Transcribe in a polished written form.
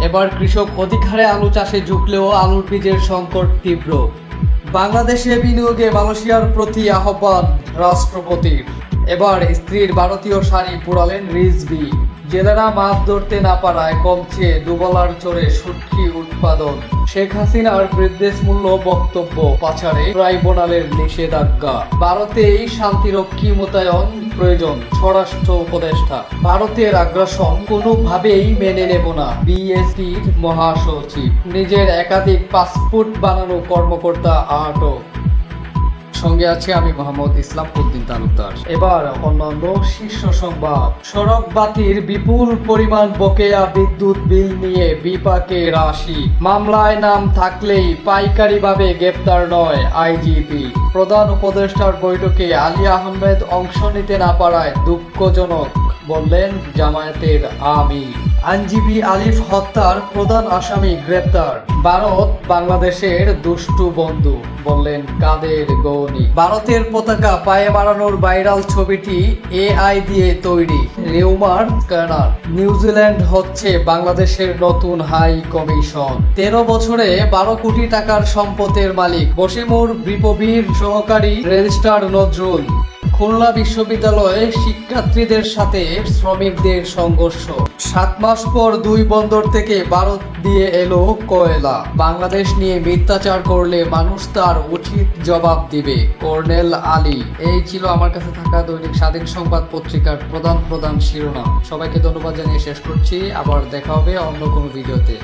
এবার কৃষক অধিক হারে আলু চাষে ঝুঁকলেও আলুর বীজের সংকট তীব্র। বাংলাদেশে বিনিয়োগে মালয়েশিয়ার প্রতি আহ্বান রাষ্ট্রপতির। এবার স্ত্রীর ভারতীয় শাড়ি পোড়ালেন রিজভী। জেলেরা মাছ ধরতে না পারায় কমছে দুবলার চরে শুটকি উৎপাদন। শেখ হাসিনার বিদ্বেষমূল্য বক্তব্য পাচারে ট্রাইব্যুনালের নিষেধাজ্ঞা। ভারতেই শান্তিরক্ষী মোতায়েন প্রয়োজন, স্বরাষ্ট্র উপদেষ্টা। ভারতের আগ্রাসন কোনোভাবেই মেনে নেব না, বিএসপির মহাসচিব। নিজের একাধিক পাসপোর্ট বানানো কর্মকর্তা আটক। সঙ্গে আছে আমি মোহাম্মদ ইসলাম উদ্দিন তালুকদার। এবার অন্যান্য শীর্ষ সংবাদ। সড়ক বাতির বিপুল পরিমাণ বকেয়া বিদ্যুৎ বিল নিয়ে বিপাকে রাশি। মামলায় নাম থাকলেই পাইকারিভাবে গ্রেপ্তার নয় আইজিপি। প্রধান উপদেষ্টার বৈঠকে আলী আহমেদ অংশ নিতে না পারায় দুঃখজনক বললেন জামায়াতের আমির। আইনজীবী আলিফ হত্যার প্রধান আসামি গ্রেপ্তার। ভারত বাংলাদেশের দুষ্টু বন্ধু বললেন কাদের গৌনি। ভারতের পতাকা পায়ে মারানোর ভাইরাল ছবিটি এআই দিয়ে তৈরি। Rumour scanner. নিউজিল্যান্ড হচ্ছে বাংলাদেশের নতুন হাই কমিশন। 13 বছরে 12 কোটি টাকার সম্পদের মালিক বশিমুর বিপ্লবীর সহকারী রেজিস্ট্রার নজরুল। খুলনা বিশ্ববিদ্যালয়ে শিক্ষার্থীদের সাথে শ্রমিকদের সংঘর্ষ। 7 মাস পর 2 বন্দর থেকে ভারত দিয়ে এলো কয়লা। বাংলাদেশ নিয়ে মিথ্যাচার করলে মানুষ তার উচিত জবাব দিবে, কর্নেল আলী। এই ছিল আমার কাছে থাকা দৈনিক স্বাধীন সংবাদ পত্রিকার প্রধান শিরোনাম। সবাইকে ধন্যবাদ জানিয়ে শেষ করছি। আবার দেখা হবে অন্য কোনো ভিডিওতে।